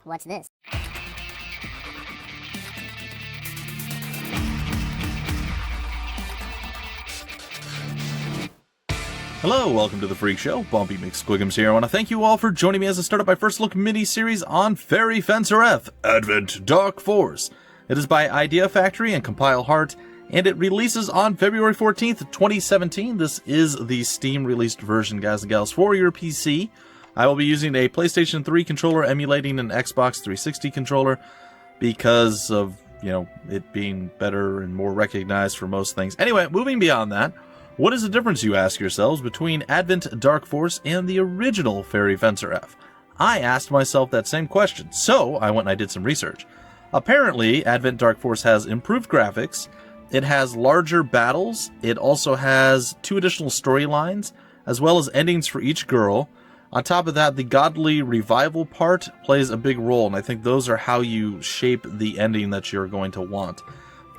What's this? Hello, welcome to the Freak Show. Bumpy McSquigums here. I want to thank you all for joining me as I start up my first look mini-series on Fairy Fencer F, Advent Dark Force. It is by Idea Factory and Compile Heart, and it releases on February 14th, 2017. This is the Steam-released version, guys and gals, for your PC. I will be using a PlayStation 3 controller emulating an Xbox 360 controller because of, it being better and more recognized for most things. Anyway, moving beyond that, what is the difference, you ask yourselves, between Advent Dark Force and the original Fairy Fencer F? I asked myself that same question, so I went and I did some research. Apparently, Advent Dark Force has improved graphics, it has larger battles, it also has 2 additional storylines, as well as endings for each girl. On top of that, the godly revival part plays a big role, and I think those are how you shape the ending that you're going to want.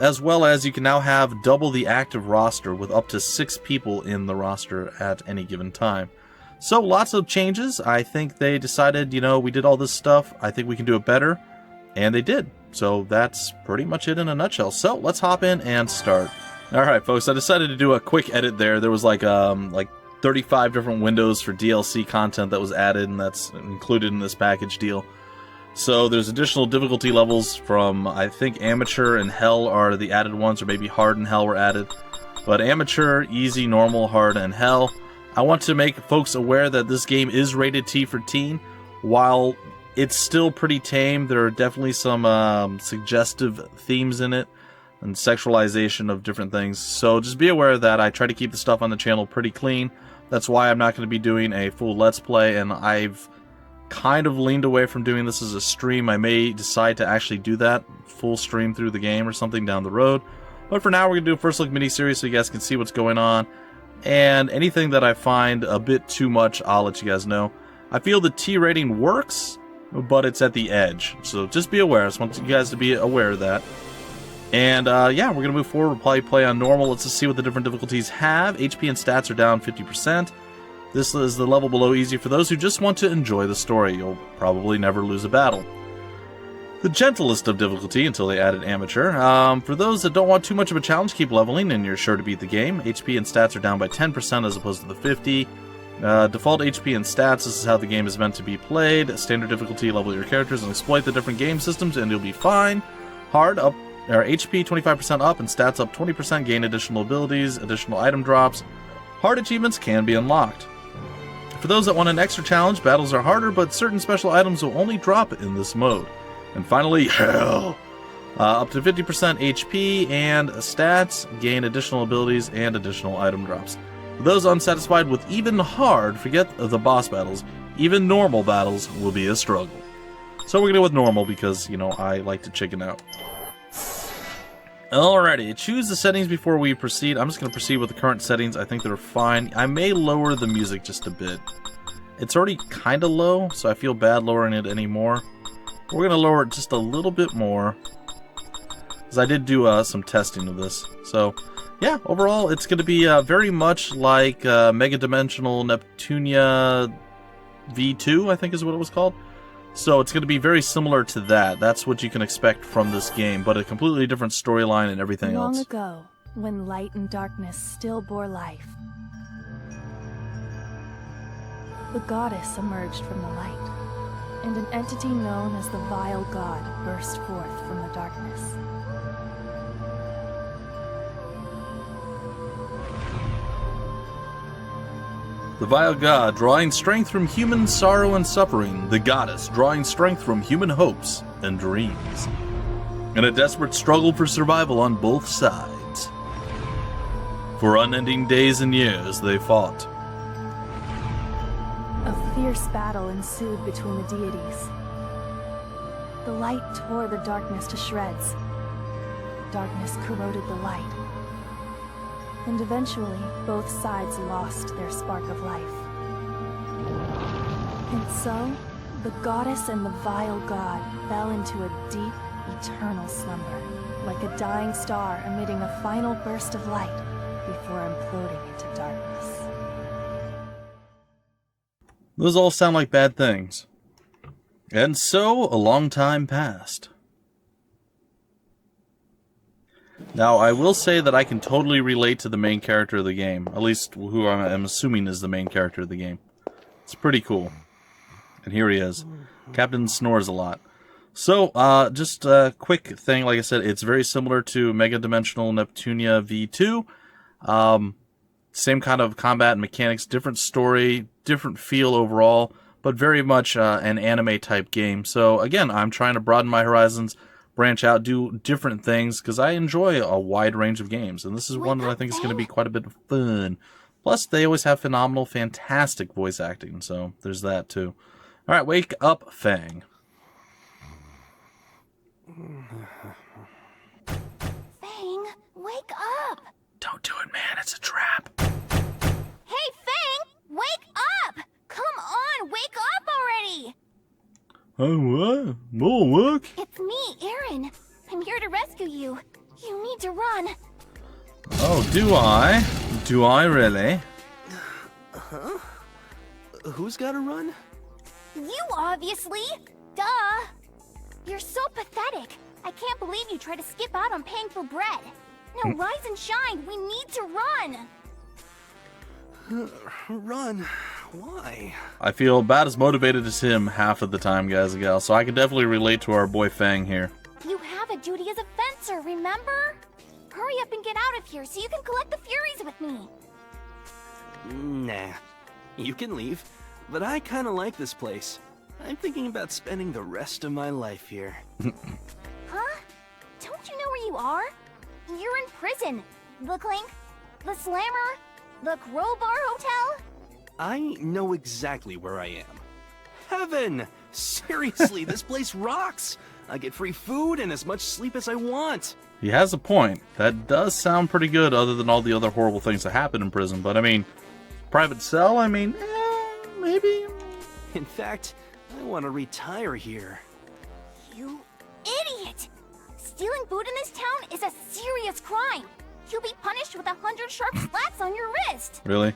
As well as you can now have double the active roster with up to 6 people in the roster at any given time. So lots of changes. I think they decided, we did all this stuff, I think we can do it better, and they did. So that's pretty much it in a nutshell. So let's hop in and start. Alright folks, I decided to do a quick edit there. There was like 35 different windows for DLC content that was added, and that's included in this package deal. So there's additional difficulty levels from, I think, Amateur and Hell are the added ones, or maybe Hard and Hell were added. But Amateur, Easy, Normal, Hard, and Hell. I want to make folks aware that this game is rated T for teen. While it's still pretty tame, there are definitely some suggestive themes in it, and sexualization of different things. So just be aware of that. I try to keep the stuff on the channel pretty clean. That's why I'm not going to be doing a full Let's Play, and I've kind of leaned away from doing this as a stream. I may decide to actually do that, full stream through the game or something down the road. But for now, we're going to do a first look mini-series so you guys can see what's going on. And anything that I find a bit too much, I'll let you guys know. I feel the T rating works, but it's at the edge. So just be aware. I just want you guys to be aware of that. And yeah, we're going to move forward. We'll probably play on normal. Let's just see what the different difficulties have. HP and stats are down 50%. This is the level below easy for those who just want to enjoy the story. You'll probably never lose a battle. The gentlest of difficulty until they added amateur. For those that don't want too much of a challenge, keep leveling and you're sure to beat the game. HP and stats are down by 10% as opposed to the 50. Default HP and stats, this is how the game is meant to be played. Standard difficulty, level your characters and exploit the different game systems and you'll be fine. Hard, up, or HP 25% up and stats up 20%, gain additional abilities, additional item drops. Hard achievements can be unlocked. For those that want an extra challenge, battles are harder, but certain special items will only drop in this mode. And finally, Hell! Up to 50% HP and stats, gain additional abilities and additional item drops. For those unsatisfied with even hard, forget the boss battles. Even normal battles will be a struggle. So we're going to go with normal because, I like to chicken out. Alrighty, choose the settings before we proceed. I'm just going to proceed with the current settings. I think they're fine. I may lower the music just a bit. It's already kind of low, so I feel bad lowering it anymore. We're going to lower it just a little bit more, because I did do some testing of this. So, yeah, overall, it's going to be very much like Mega Dimensional Neptunia V2, I think is what it was called. So it's going to be very similar to that. That's what you can expect from this game, but a completely different storyline and everything else. Long ago, when light and darkness still bore life, the goddess emerged from the light, and an entity known as the Vile God burst forth from the darkness. The Vile God drawing strength from human sorrow and suffering, the goddess drawing strength from human hopes and dreams. In a desperate struggle for survival on both sides. For unending days and years they fought. A fierce battle ensued between the deities. The light tore the darkness to shreds. Darkness corroded the light. And eventually, both sides lost their spark of life. And so, the goddess and the vile god fell into a deep, eternal slumber, like a dying star emitting a final burst of light before imploding into darkness. Those all sound like bad things. And so, a long time passed. Now, I will say that I can totally relate to the main character of the game. At least, who I'm assuming is the main character of the game. It's pretty cool. And here he is. Captain snores a lot. So, just a quick thing. Like I said, it's very similar to Mega Dimensional Neptunia V2. Same kind of combat and mechanics, different story, different feel overall, but very much an anime-type game. So, again, I'm trying to broaden my horizons, branch out, do different things, because I enjoy a wide range of games, and this is one that I think is going to be quite a bit of fun. Plus, they always have phenomenal, fantastic voice acting, so there's that, too. All right, wake up, Fang. Fang, wake up! Don't do it, man. It's a trap. Hey, Fang, wake up! Come on, wake up already! Oh, what? More work? It's me, Aaron. I'm here to rescue you. You need to run. Oh, do I? Do I really? Huh? Who's gotta run? You, obviously. Duh. You're so pathetic. I can't believe you tried to skip out on paying for bread. Now rise and shine. We need to run. Run? Why? I feel about as motivated as him half of the time, guys and gals, so I can definitely relate to our boy Fang here. You have a duty as a fencer, remember? Hurry up and get out of here so you can collect the Furies with me. Nah. You can leave, but I kinda like this place. I'm thinking about spending the rest of my life here. Huh? Don't you know where you are? You're in prison. The Clink, the Slammer, the Crowbar Hotel. I know exactly where I am. Heaven! Seriously, this place rocks! I get free food and as much sleep as I want. He has a point. That does sound pretty good, other than all the other horrible things that happen in prison. But I mean, private cell, I mean, maybe. In fact, I want to retire here. You idiot! Stealing food in this town is a serious crime. You'll be punished with 100 sharp slats on your wrist. Really?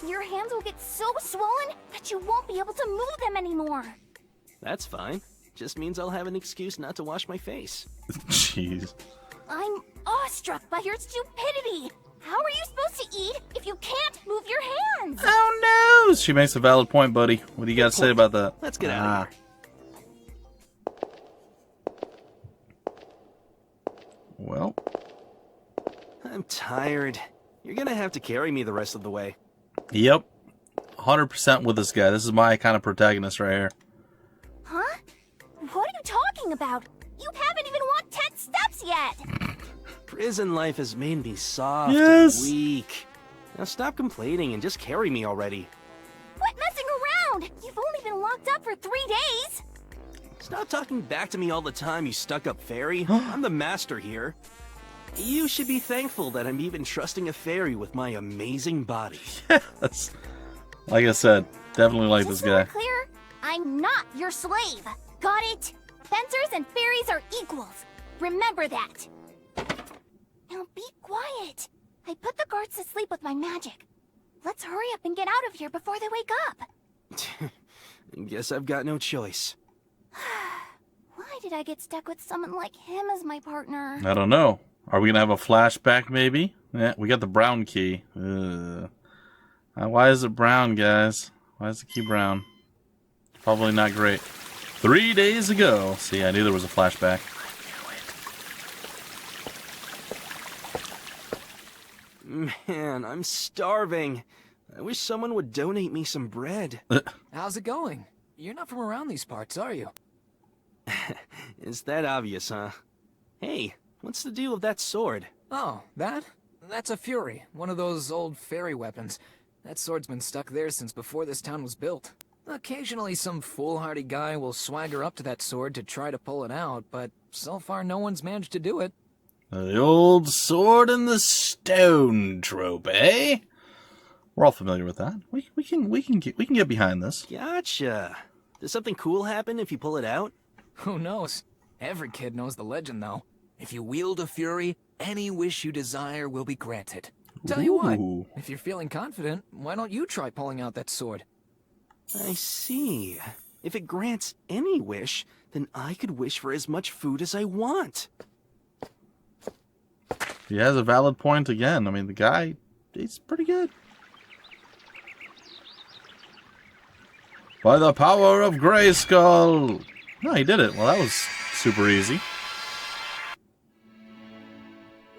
Your hands will get so swollen that you won't be able to move them anymore. That's fine. Just means I'll have an excuse not to wash my face. Jeez. I'm awestruck by your stupidity. How are you supposed to eat if you can't move your hands? Oh no! She makes a valid point, buddy. What do you got to say about that? Let's get out of here. Well, I'm tired. You're gonna have to carry me the rest of the way. yep. 100% with this guy. This is my kind of protagonist right here. Huh? What are you talking about? You haven't even walked 10 steps yet. Prison life has made me soft Yes. and weak. Now stop complaining and just carry me already. Quit messing around. You've only been locked up for 3 days. Stop talking back to me all the time, you stuck-up fairy. I'm the master here. You should be thankful that I'm even trusting a fairy with my amazing body. That's, like I said, definitely like this Just so we're guy. clear, I'm not your slave. Got it? Fencers and fairies are equals. Remember that. Now be quiet. I put the guards to sleep with my magic. Let's hurry up and get out of here before they wake up. Guess I've got no choice. Why did I get stuck with someone like him as my partner? I don't know. Are we going to have a flashback, maybe? Yeah, we got the brown key. Why is it brown, guys? Why is the key brown? Probably not great. 3 days ago. See, I knew there was a flashback. Man, I'm starving. I wish someone would donate me some bread. How's it going? You're not from around these parts, are you? Is that obvious, huh? Hey, what's the deal with that sword? Oh, that? That's a Fury, one of those old fairy weapons. That sword's been stuck there since before this town was built. Occasionally some foolhardy guy will swagger up to that sword to try to pull it out, but so far no one's managed to do it. The old sword and the stone trope, eh? We're all familiar with that. We can get behind this. Gotcha. Does something cool happen if you pull it out? Who knows? Every kid knows the legend, though. If you wield a Fury, any wish you desire will be granted. Tell you what, Ooh. if you're feeling confident, why don't you try pulling out that sword? I see. If it grants any wish, then I could wish for as much food as I want. He has a valid point again. I mean, the guy, he's pretty good. By the power of Grayskull! No, he did it. Well, that was super easy.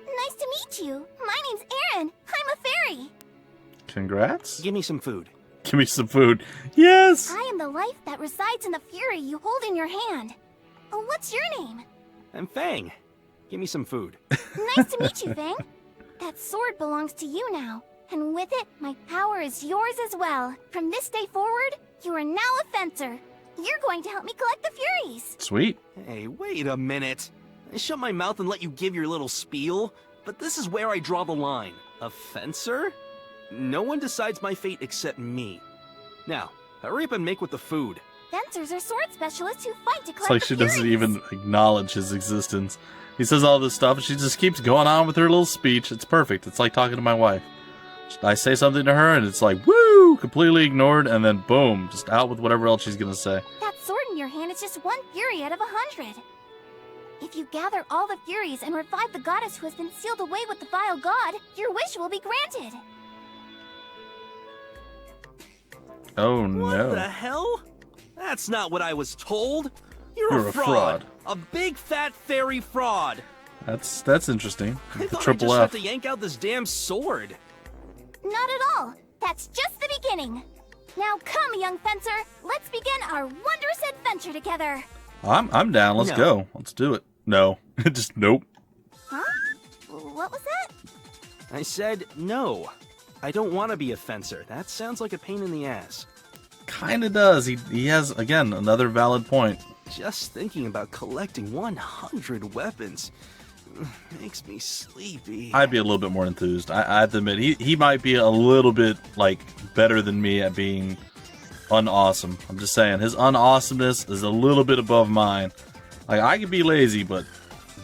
Nice to meet you. My name's Erin. I'm a fairy. Congrats. Give me some food. Give me some food. Yes! I am the life that resides in the fury you hold in your hand. Oh, what's your name? I'm Fang. Give me some food. Nice to meet you, Fang. That sword belongs to you now. And with it, my power is yours as well. From this day forward, you are now a fencer. You're going to help me collect the Furies. Sweet. Hey, wait a minute. I shut my mouth and let you give your little spiel, but this is where I draw the line. A fencer? No one decides my fate except me. Now, hurry up and make with the food. Fencers are sword specialists who fight to collect It's like the she Furies. doesn't even acknowledge his existence. He says all this stuff and she just keeps going on with her little speech. It's perfect. It's like talking to my wife. I say something to her and it's like, woo! Completely ignored, and then boom, just out with whatever else she's gonna say. That sword in your hand is just one Fury out of 100. If you gather all the Furies and revive the goddess who has been sealed away with the vile god, your wish will be granted. Oh What no. the hell? That's not what I was told. You're You're a a fraud. fraud. A big fat fairy fraud. That's interesting. I The thought I triple just F. had to yank out this damn sword. Not at all. That's just the beginning. Now come, young fencer. Let's begin our wondrous adventure together. I'm down. Let's No. go. Let's do it. No. Just nope. Huh? What was that? I said no. I don't want to be a fencer. That sounds like a pain in the ass. Kinda does. He has, again, another valid point. Just thinking about collecting 100 weapons makes me sleepy. I'd be a little bit more enthused. I have to admit, he might be a little bit, like, better than me at being unawesome. I'm just saying, his unawesomeness is a little bit above mine. Like, I could be lazy, but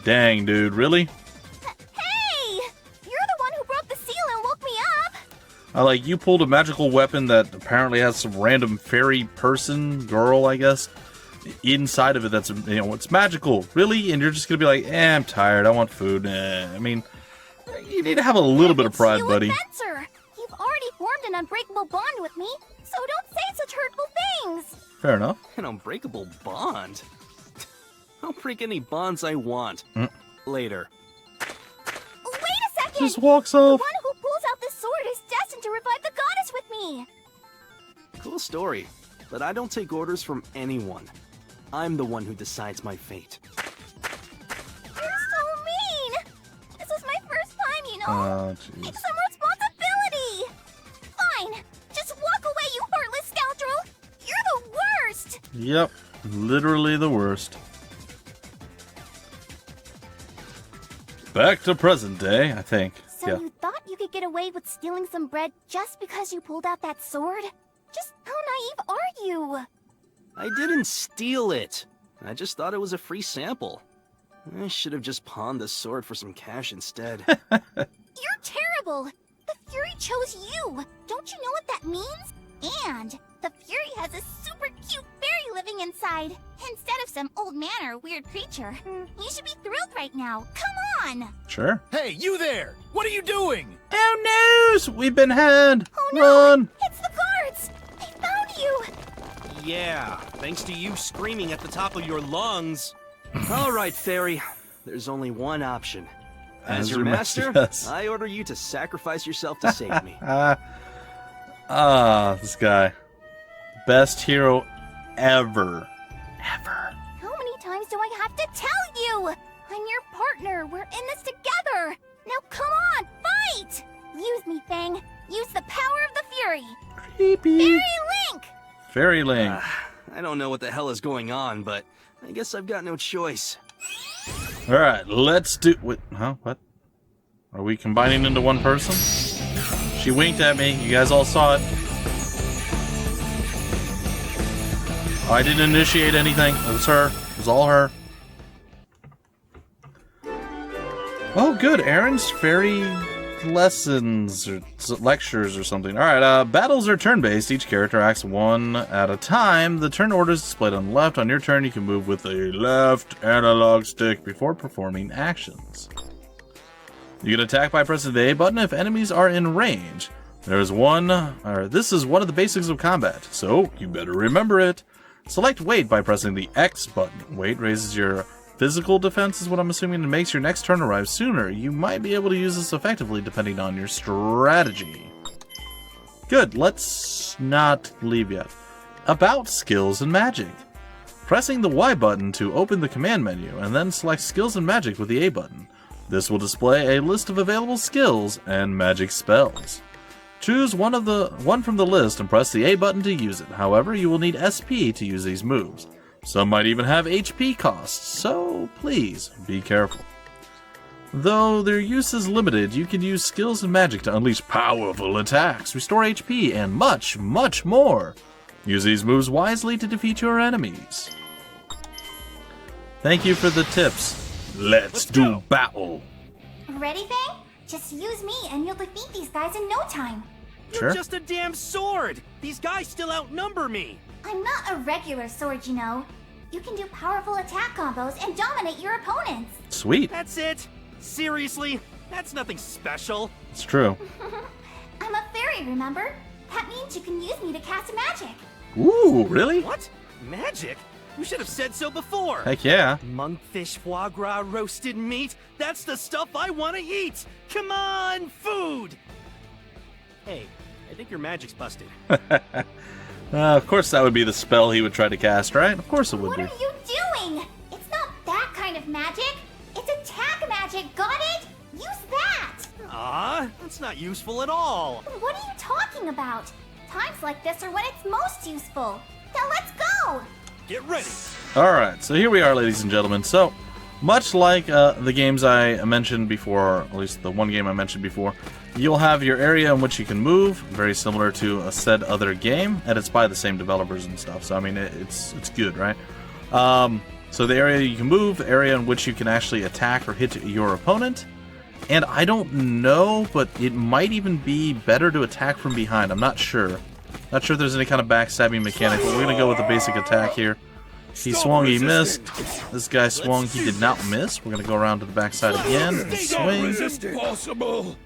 dang, dude, really? Hey! You're the one who broke the seal and woke me up. Like, you pulled a magical weapon that apparently has some random fairy person, girl, I guess, inside of it that's, you know, it's magical. Really? And you're just gonna be like, I'm tired, I want food. I mean, you need to have a little bit of pride, You a buddy. fencer. You've already formed an unbreakable bond with me, so don't say such hurtful things. Fair enough. An unbreakable bond? I'll break any bonds I want. Later. Wait a second! Just walks The off. one who pulls out this sword is destined to revive the goddess with me. Cool story. But I don't take orders from anyone. I'm the one who decides my fate. You're so mean! This was my first time, you know? Oh, Take jeez. some responsibility! Fine! Just walk away, you heartless scoundrel! You're the worst! Yep. Literally the worst. Back to present day, I think. So Yeah. you thought you could get away with stealing some bread just because you pulled out that sword? Just how naive are you? I didn't steal it. I just thought it was a free sample. I should have just pawned the sword for some cash instead. You're terrible! The Fury chose you! Don't you know what that means? And the Fury has a super cute fairy living inside, instead of some old man or weird creature. You should be thrilled right now. Come on! Sure. Hey, you there! What are you doing? Oh no! We've been had! Oh no! Run! It's the guards! They found you! Yeah, thanks to you screaming at the top of your lungs. All right, fairy. There's only one option. As your master, yes. I order you to sacrifice yourself to save me. This guy. Best hero ever. Ever. How many times do I have to tell you? I'm your partner. We're in this together. Now come on, fight! Use me, Fang. Use the power of the Fury. Creepy. Fairy Link! Fairy Link. I don't know what the hell is going on, but I guess I've got no choice. Alright, let's do... Wait, huh? What? Are we combining into one person? She winked at me. You guys all saw it. Oh, I didn't initiate anything. It was her. It was all her. Oh, good. Erin's fairy lessons or lectures or something. Alright, battles are turn-based. Each character acts one at a time. The turn order is displayed on the left. On your turn, you can move with a left analog stick before performing actions. You can attack by pressing the A button if enemies are in range. This is one of the basics of combat, so you better remember it. Select weight by pressing the X button. Weight raises your physical defense is what I'm assuming, and makes your next turn arrive sooner. You might be able to use this effectively depending on your strategy. Good, let's not leave yet. About skills and magic. Pressing the Y button to open the command menu, and then select skills and magic with the A button. This will display a list of available skills and magic spells. Choose one from the list and press the A button to use it. However, you will need SP to use these moves. Some might even have HP costs, so please be careful. Though their use is limited, you can use skills and magic to unleash powerful attacks, restore HP, and much, much more. Use these moves wisely to defeat your enemies. Thank you for the tips. Let's do battle. Ready, Fang? Just use me and you'll defeat these guys in no time. You're just a damn sword! These guys still outnumber me! I'm not a regular sword, you know. You can do powerful attack combos and dominate your opponents. Sweet. That's it? Seriously? That's nothing special. It's true. I'm a fairy, remember? That means you can use me to cast magic. Ooh, really? What? Magic? You should have said so before. Heck yeah. Monkfish, foie gras, roasted meat. That's the stuff I want to eat. Come on, food. Hey, I think your magic's busted. Of course that would be the spell he would try to cast, right? Of course it would What be. are you doing? It's not that kind of magic. It's attack magic, got it? Use that. That's not useful at all. What are you talking about? Times like this are when it's most useful. Now let's go. Get ready. Alright, so here we are, ladies and gentlemen. So, much like the games I mentioned before, or at least the one game I mentioned before, you'll have your area in which you can move, very similar to a said other game, and it's by the same developers and stuff, so I mean, it's good, right? So the area you can move, the area in which you can actually attack or hit your opponent, and I don't know, but it might even be better to attack from behind, I'm not sure. Not sure if there's any kind of backstabbing mechanic, but we're going to go with the basic attack here. He swung, he missed. This guy swung, he did not miss. We're going to go around to the backside again and swing.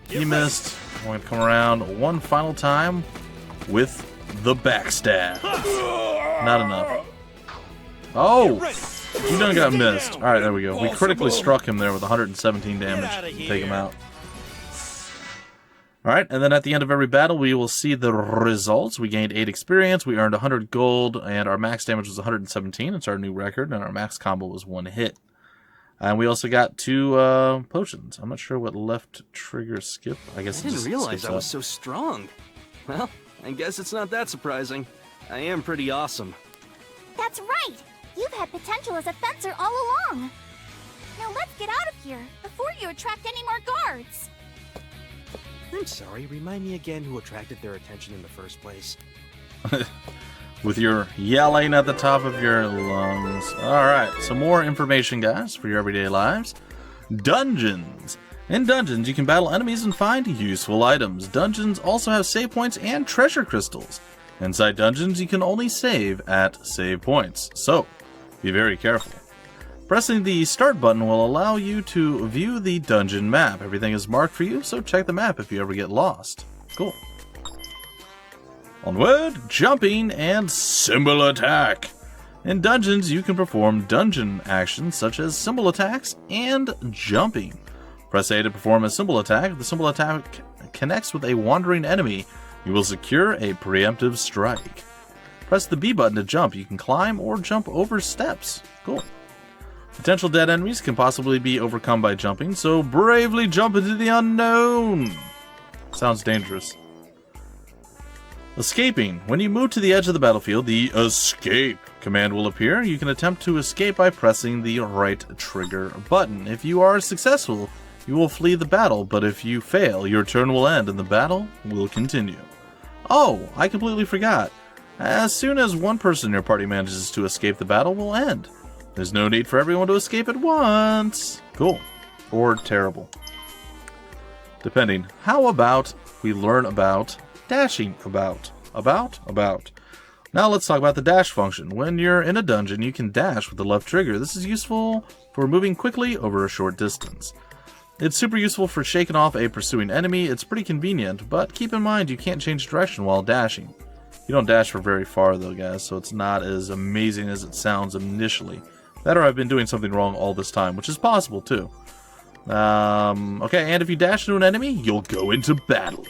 He missed. We're going to come around one final time with the backstab. Not enough. Oh! He done got missed. Alright, there we go. We critically struck him there with 117 damage to take him out. Alright, and then at the end of every battle, we will see the results. We gained 8 experience, we earned 100 gold, and our max damage was 117. It's our new record, and our max combo was 1 hit. And we also got 2 potions. I'm not sure what left trigger skip. I guess I didn't realize I was so strong. Well, I guess it's not that surprising. I am pretty awesome. That's right. You've had potential as a fencer all along. Now let's get out of here before you attract any more guards. I'm sorry, remind me again who attracted their attention in the first place. With your yelling at the top of your lungs. Alright, some more information, guys, for your everyday lives. Dungeons. In dungeons, you can battle enemies and find useful items. Dungeons also have save points and treasure crystals. Inside dungeons, you can only save at save points, so be very careful. Pressing the start button will allow you to view the dungeon map. Everything is marked for you, so check the map if you ever get lost. Cool. Onward, jumping, and symbol attack. In dungeons, you can perform dungeon actions such as symbol attacks and jumping. Press A to perform a symbol attack. If the symbol attack connects with a wandering enemy, you will secure a preemptive strike. Press the B button to jump. You can climb or jump over steps. Cool. Potential dead enemies can possibly be overcome by jumping, so bravely jump into the unknown. Sounds dangerous. Escaping. When you move to the edge of the battlefield, the escape command will appear. You can attempt to escape by pressing the right trigger button. If you are successful, you will flee the battle, but if you fail, your turn will end and the battle will continue. Oh, I completely forgot. As soon as one person in your party manages to escape, the battle will end. There's no need for everyone to escape at once. Cool. Or terrible. depending. How about we learn about dashing about? Now let's talk about the dash function. When you're in a dungeon, you can dash with the left trigger. This is useful for moving quickly over a short distance. It's super useful for shaking off a pursuing enemy. It's pretty convenient, but keep in mind you can't change direction while dashing. You don't dash for very far though, guys, so it's not as amazing as it sounds initially. That or I've been doing something wrong all this time, which is possible too. Okay, and if you dash into an enemy, you'll go into battle.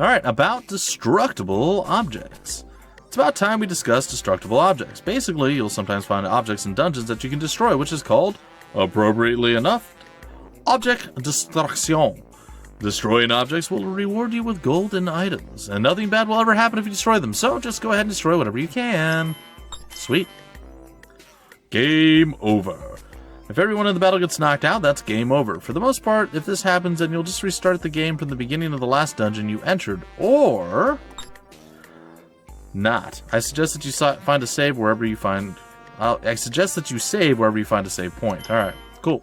Alright, about destructible objects. It's about time we discuss destructible objects. Basically, you'll sometimes find objects in dungeons that you can destroy, which is called, appropriately enough, object destruction. Destroying objects will reward you with golden items, and nothing bad will ever happen if you destroy them, so just go ahead and destroy whatever you can. Sweet. Game over. If everyone in the battle gets knocked out, that's game over. For the most part, if this happens, then you'll just restart the game from the beginning of the last dungeon you entered, or not. I suggest that you find a save wherever you find. I suggest that you save wherever you find a save point. All right, cool.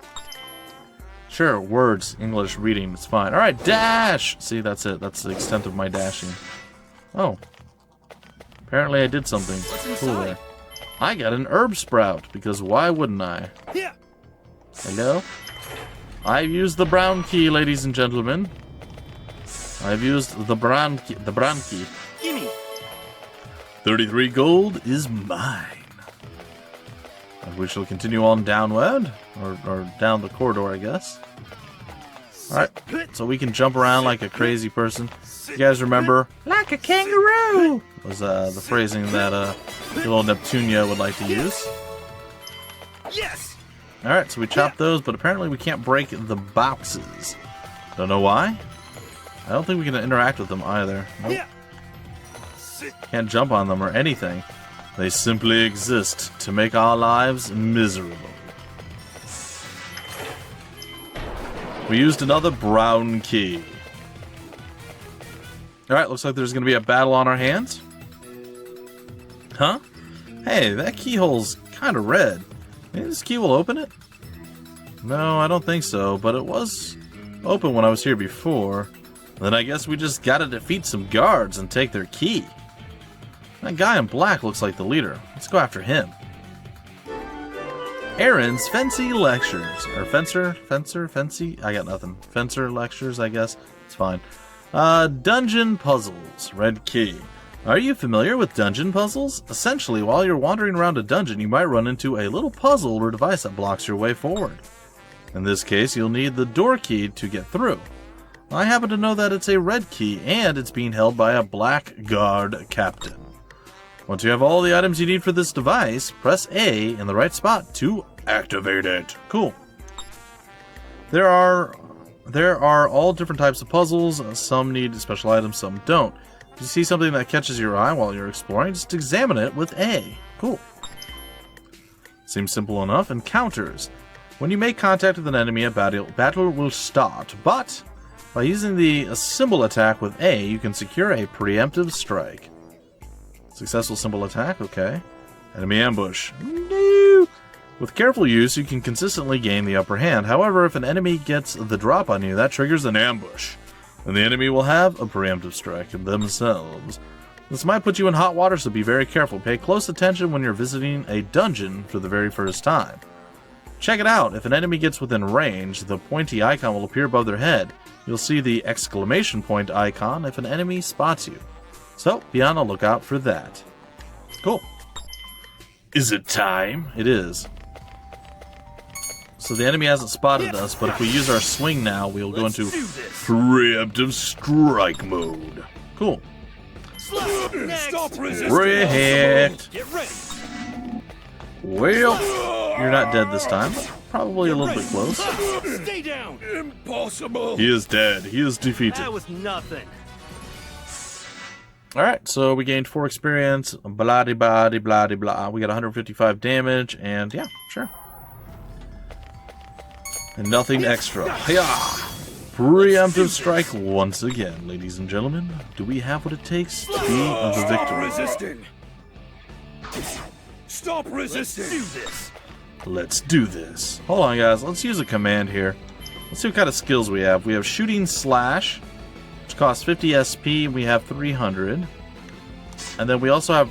Sure, words, English, reading, it's fine. All right, dash. See, that's it. That's the extent of my dashing. Oh, apparently I did something cool there. I got an herb sprout because why wouldn't I? Yeah. Hello? I've used the brown key, ladies and gentlemen. I've used the brown key. Gimme. 33 gold is mine. And we shall continue on downward, or down the corridor, I guess. Alright, so we can jump around like a crazy person. You guys remember? Like a kangaroo! Was the phrasing that little Neptunia would like to use. Yes. Alright, so we chopped those, but apparently we can't break the boxes. Don't know why. I don't think we can interact with them either. Nope. Can't jump on them or anything. They simply exist to make our lives miserable. We used another brown key. Alright, looks like there's going to be a battle on our hands. Huh? Hey, that keyhole's kind of red. Maybe this key will open it? No, I don't think so, but it was open when I was here before. Then I guess we just gotta defeat some guards and take their key. That guy in black looks like the leader. Let's go after him. Aaron's Fancy Lectures. Or Fancy? I got nothing. Fencer Lectures, I guess. It's fine. Dungeon Puzzles. Red key. Are you familiar with dungeon puzzles? Essentially, while you're wandering around a dungeon, you might run into a little puzzle or device that blocks your way forward. In this case, you'll need the door key to get through. I happen to know that it's a red key, and it's being held by a black guard captain. Once you have all the items you need for this device, press A in the right spot to activate it. Cool. There are all different types of puzzles. Some need special items, some don't. If you see something that catches your eye while you're exploring, just examine it with A. Cool. Seems simple enough. Encounters. When you make contact with an enemy, a battle will start, but by using the symbol attack with A, you can secure a preemptive strike. Successful symbol attack, okay. Enemy ambush. No! With careful use, you can consistently gain the upper hand. However, if an enemy gets the drop on you, that triggers an ambush. And the enemy will have a preemptive strike themselves. This might put you in hot water, so be very careful. Pay close attention when you're visiting a dungeon for the very first time. Check it out. If an enemy gets within range, the pointy icon will appear above their head. You'll see the exclamation point icon if an enemy spots you. So, be on the lookout for that. Cool. Is it time? It is. So the enemy hasn't spotted us, but if we use our swing now, we'll go into preemptive strike mode. Cool. Stop resisting. Wrecked. Get ready. Well, you're not dead this time. Probably a little bit close. Stay down. Impossible. He is dead. He is defeated. That was nothing. Alright, so we gained 4 experience. Blah de blah de blah de blah. We got 155 damage, and yeah, sure. And nothing extra. Hiya! Preemptive strike once again, ladies and gentlemen. Do we have what it takes to be the victor? Resisting. Stop resisting. Let's do this. Let's do this. Hold on, guys. Let's use a command here. Let's see what kind of skills we have. We have Shooting Slash, which costs 50 SP. We have 300. And then we also have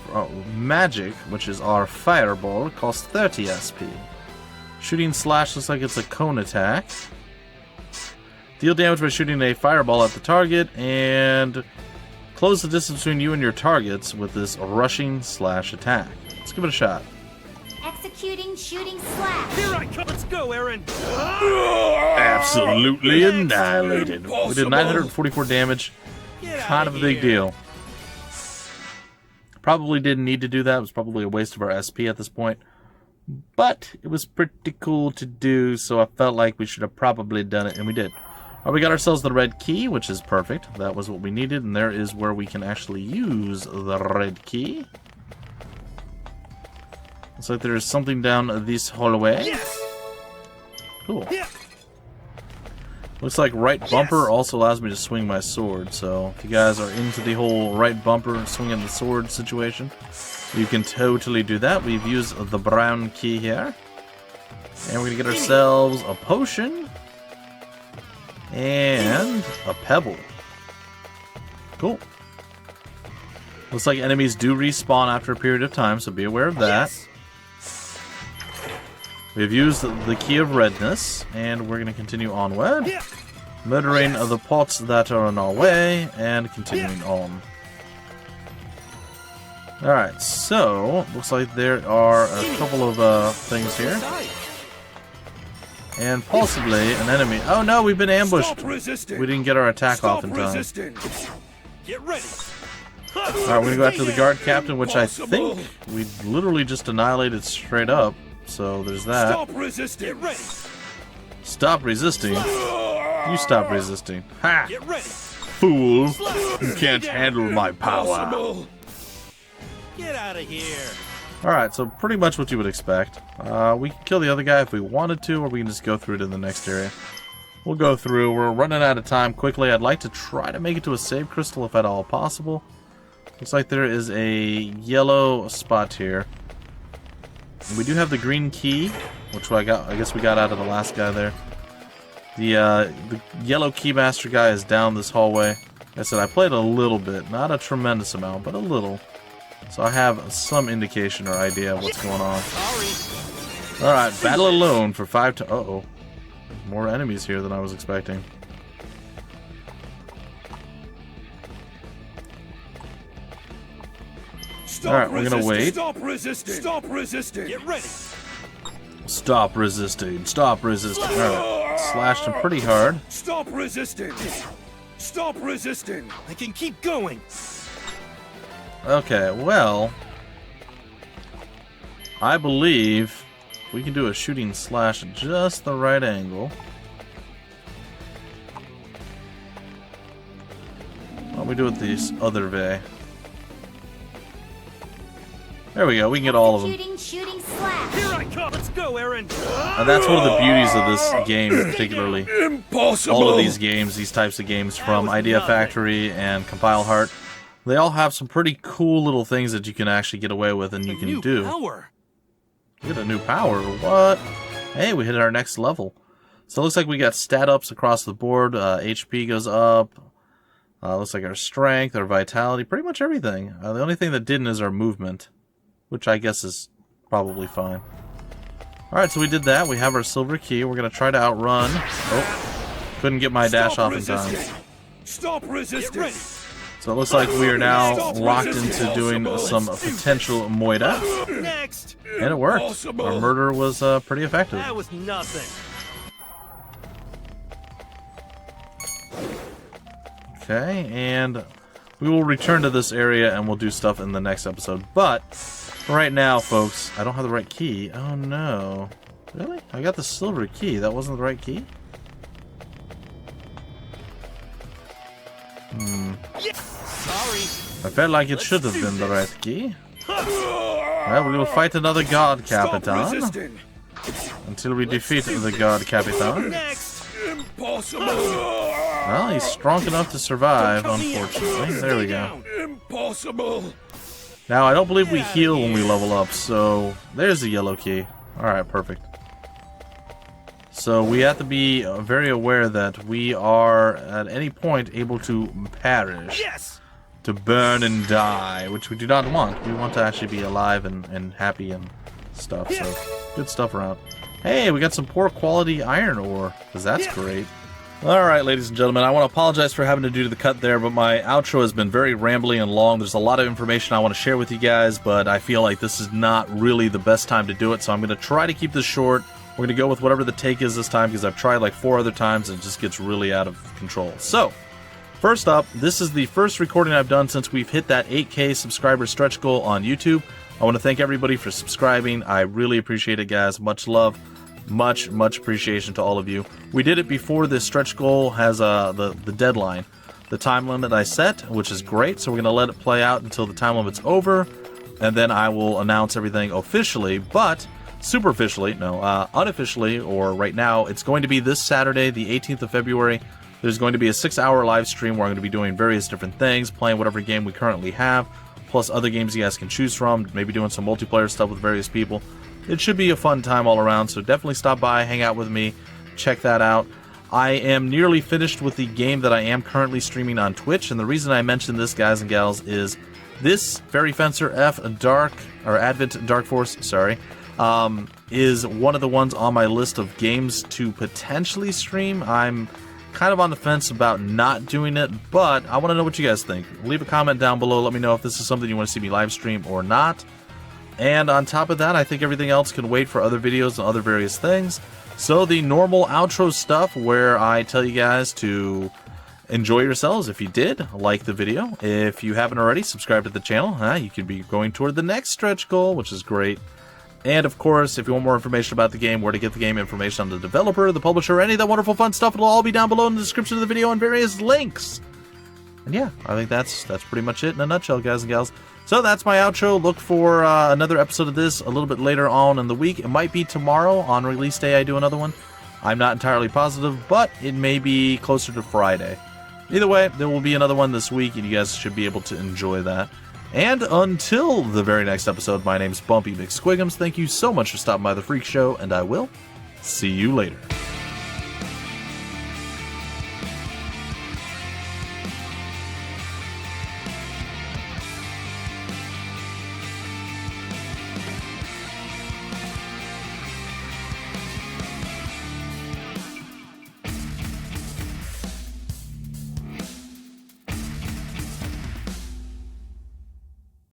Magic, which is our Fireball. It costs 30 SP. Shooting Slash looks like it's a cone attack. Deal damage by shooting a fireball at the target, and close the distance between you and your targets with this Rushing Slash attack. Let's give it a shot. Executing Shooting Slash. Here I come. Let's go, Aaron. Absolutely annihilated. We did 944 damage. Get Kind out of a big here. deal. Probably didn't need to do that. It was probably a waste of our SP at this point. But it was pretty cool to do, so I felt like we should have probably done it, and we did. Alright, we got ourselves the red key, which is perfect. That was what we needed, and there is where we can actually use the red key. Looks like there's something down this hallway. Yes. Cool. Yeah. Looks like right bumper also allows me to swing my sword, so if you guys are into the whole right bumper swinging the sword situation, you can totally do that. We've used the brown key here. And we're going to get ourselves a potion and a pebble. Cool. Looks like enemies do respawn after a period of time, so be aware of that. Yes. We've used the key of redness, and we're going to continue onward. Yeah. Murdering the pots that are in our way, and continuing on. Alright, so, looks like there are a couple of things here. And possibly an enemy. Oh no, we've been ambushed! Stop resisting. We didn't get our attack Stop off in time. resisting. Get ready. Alright, we're gonna go after the guard captain, which I think we literally just annihilated straight up. So there's that. Stop resisting. Get ready. Stop resisting. You stop resisting. Ha! Get ready. Fool! You can't handle my power. Impossible. Get out of here. Alright, so pretty much what you would expect. We can kill the other guy if we wanted to, or we can just go through to the next area. We'll go through. We're running out of time quickly. I'd like to try to make it to a save crystal if at all possible. Looks like there is a yellow spot here. We do have the green key, which I guess we got out of the last guy there. The yellow keymaster guy is down this hallway. Like I said, I played a little bit. Not a tremendous amount, but a little. So I have some indication or idea of what's going on. Sorry. Alright, battle alone for 5 to... Uh-oh. More enemies here than I was expecting. Alright, we're gonna wait. Stop resisting. Stop resisting. Get ready. Stop resisting. Stop resisting. Alright. Slashed him pretty hard. Stop resisting. Stop resisting. I can keep going. Okay, well... I believe we can do a shooting slash at just the right angle. Why don't we do it this other way? There we go, we can get all of them. Shooting Slash. Here I come. Let's go, Aaron. And that's one of the beauties of this game, particularly. Impossible. All of these games, these types of games from Idea Factory and Compile Heart, they all have some pretty cool little things that you can actually get away with and you can New do. power. Get a new power. What? Hey, we hit our next level. So it looks like we got stat ups across the board. HP goes up. Looks like our strength, our vitality, pretty much everything. The only thing that didn't is our movement, which I guess is probably fine. Alright, so we did that. We have our silver key. We're going to try to outrun. Oh, couldn't get my dash off in time. Stop resisting. Get ready. So it looks like we are now locked into doing some potential moida. Next. And it worked. Our murder was pretty effective. That was nothing. Okay, and we will return to this area and we'll do stuff in the next episode. But right now, folks, I don't have the right key. Oh no. Really? I got the silver key. That wasn't the right key? Sorry. I felt like it should have been the right key. Well, we will fight another guard capitan until we defeat the guard capitan. Next. Impossible. Well, he's strong enough to survive, unfortunately. There we go. Impossible. Now, I don't believe we heal when we level up, so there's the yellow key. Alright, perfect. So we have to be very aware that we are at any point able to perish. Yes! To burn and die, which we do not want. We want to actually be alive and happy and stuff. So good stuff around. Hey, we got some poor quality iron ore, because that's great. Alright, ladies and gentlemen, I want to apologize for having to do the cut there, but my outro has been very rambly and long. There's a lot of information I want to share with you guys, but I feel like this is not really the best time to do it, so I'm going to try to keep this short. We're going to go with whatever the take is this time, because I've tried like 4 other times and it just gets really out of control. So, first up, this is the first recording I've done since we've hit that 8K subscriber stretch goal on YouTube. I want to thank everybody for subscribing. I really appreciate it, guys. Much love. Much appreciation to all of you. We did it before this stretch goal has the deadline, the time limit I set, which is great. So we're going to let it play out until the time limit's over, and then I will announce everything officially, but superficially, no, unofficially, or right now, it's going to be this Saturday, the 18th of February. There's going to be a 6-hour live stream where I'm going to be doing various different things, playing whatever game we currently have, plus other games you guys can choose from, maybe doing some multiplayer stuff with various people. It should be a fun time all around, so definitely stop by, hang out with me, check that out. I am nearly finished with the game that I am currently streaming on Twitch, and the reason I mention this, guys and gals, is this Fairy Fencer F Advent Dark Force, is one of the ones on my list of games to potentially stream. I'm kind of on the fence about not doing it, but I want to know what you guys think. Leave a comment down below, let me know if this is something you want to see me live stream or not. And on top of that, I think everything else can wait for other videos and other various things. So the normal outro stuff where I tell you guys to enjoy yourselves. If you did, like the video. If you haven't already, subscribe to the channel. You could be going toward the next stretch goal, which is great. And of course, if you want more information about the game, where to get the game, information on the developer, the publisher, any of that wonderful fun stuff, it'll all be down below in the description of the video and various links. And yeah, I think that's pretty much it in a nutshell, guys and gals. So that's my outro. Look for another episode of this a little bit later on in the week. It might be tomorrow on release day I do another one. I'm not entirely positive, but it may be closer to Friday. Either way, there will be another one this week, and you guys should be able to enjoy that. And until the very next episode, my name's Bumpy McSquigums. Thank you so much for stopping by the Freak Show, and I will see you later.